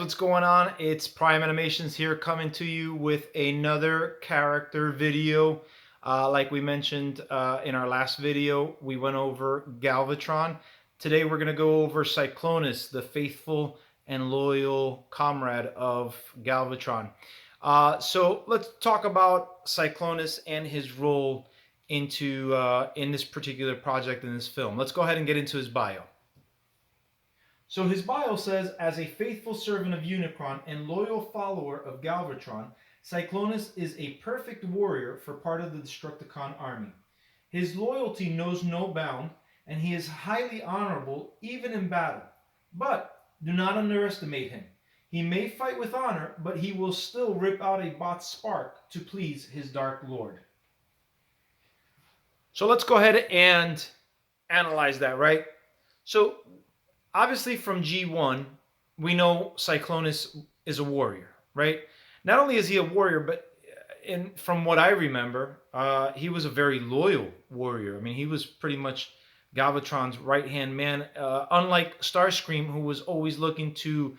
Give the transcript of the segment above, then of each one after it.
what's going on? It's Prime Animations here coming to you with another character video. Like we mentioned in our last video, we went over Galvatron. Today we're going to go over Cyclonus, the faithful and loyal comrade of Galvatron. So let's talk about Cyclonus and his role in this particular project in this film. Let's go ahead and get into his bio. So his bio says, as a faithful servant of Unicron and loyal follower of Galvatron, Cyclonus is a perfect warrior for part of the Destructicon army. His loyalty knows no bound, and he is highly honorable even in battle. But do not underestimate him. He may fight with honor, but he will still rip out a bot's spark to please his Dark Lord. So let's go ahead and analyze that, right? So obviously from G1, we know Cyclonus is a warrior, right? Not only is he a warrior, but from what I remember, he was a very loyal warrior. I mean, he was pretty much Galvatron's right-hand man, unlike Starscream, who was always looking to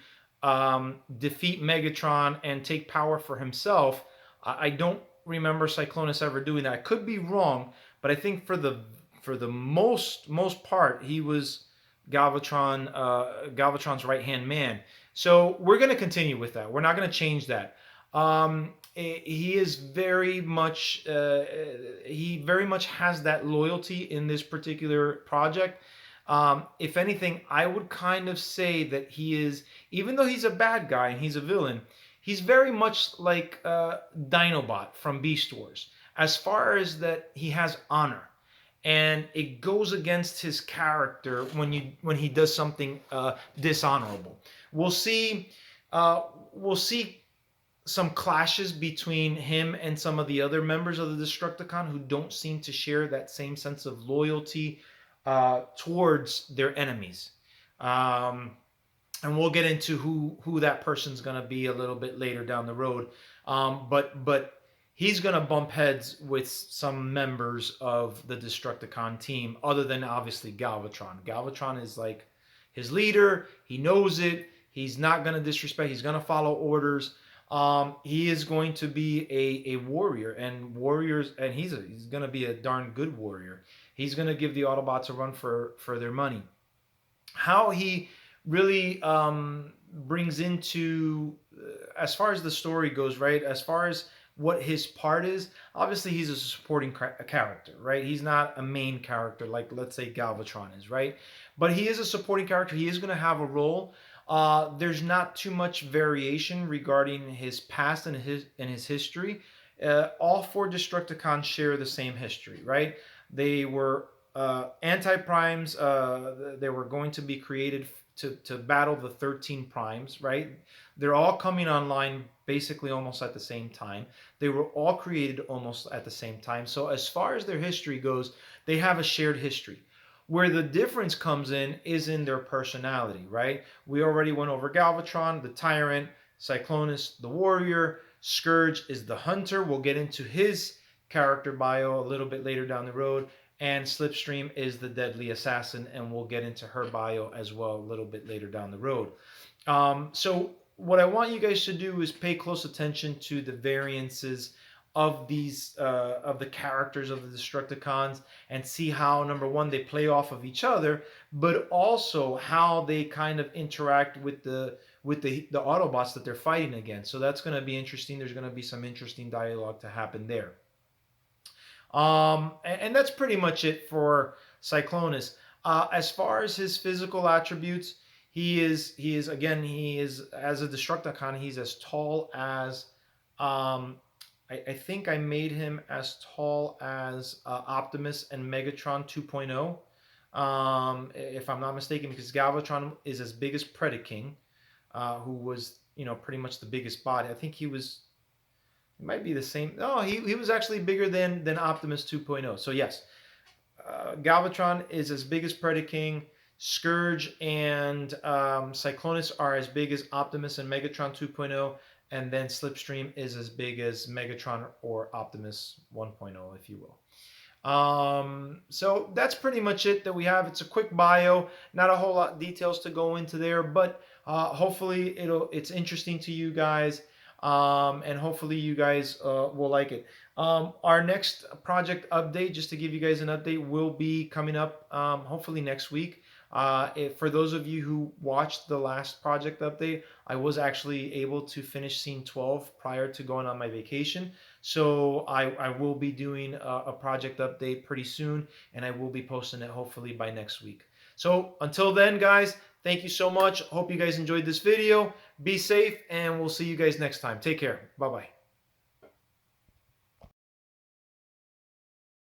defeat Megatron and take power for himself. I don't remember Cyclonus ever doing that. I could be wrong, but I think for the most part, he was Galvatron's right-hand man. So we're going to continue with that. We're not going to change that. He is very much has that loyalty in this particular project. If anything, I would kind of say that he is, even though he's a bad guy and he's a villain, he's very much like Dinobot from Beast Wars, as far as that he has honor. And it goes against his character when he does something dishonorable. We'll see some clashes between him and some of the other members of the Destructicon who don't seem to share that same sense of loyalty towards their enemies. And we'll get into who that person's going to be a little bit later down the road. But he's going to bump heads with some members of the Destructicon team, other than obviously Galvatron. Galvatron is like his leader. He knows it. He's not going to disrespect. He's going to follow orders. He is going to be a warrior, and warriors, and he's going to be a darn good warrior. He's going to give the Autobots a run for their money. How he really brings into, as far as the story goes, right? As far as what his part is, obviously he's a supporting character, right? He's not a main character like, let's say, Galvatron is, right? But he is a supporting character. He is going to have a role. There's not too much variation regarding his past and his history. All four Destructicons share the same history, right? They were anti-primes. They were going to be created to battle the 13 primes, right? They're all coming online basically almost at the same time. They were all created almost at the same time. So as far as their history goes, they have a shared history. Where the difference comes in is in their personality, right? We already went over Galvatron, the tyrant, Cyclonus, the warrior, Scourge is the hunter. We'll get into his character bio a little bit later down the road. And Slipstream is the deadly assassin, and we'll get into her bio as well a little bit later down the road. So what I want you guys to do is pay close attention to the variances of these of the characters of the Destructicons, and see how, number one, they play off of each other, but also how they kind of interact with the Autobots that they're fighting against. So that's going to be interesting. There's going to be some interesting dialogue to happen there. And that's pretty much it for Cyclonus. As far as his physical attributes, he is as a Destructicon, he's as tall as I think I made him as tall as Optimus and Megatron 2.0, if I'm not mistaken, because Galvatron is as big as Predaking, who was, pretty much the biggest body. I think he might be the same. No, he was actually bigger than Optimus 2.0. So yes, Galvatron is as big as Predaking. Scourge and Cyclonus are as big as Optimus and Megatron 2.0. And then Slipstream is as big as Megatron or Optimus 1.0, if you will. So that's pretty much it that we have. It's a quick bio, not a whole lot of details to go into there, but Hopefully it's interesting to you guys, and hopefully you guys will like it. Our next project update, just to give you guys an update, will be coming up hopefully next week. For those of you who watched the last project update, I was actually able to finish scene 12 prior to going on my vacation. So I will be doing a project update pretty soon, and I will be posting it hopefully by next week. So until then, guys, thank you so much. Hope you guys enjoyed this video. Be safe, and we'll see you guys next time. Take care. Bye bye.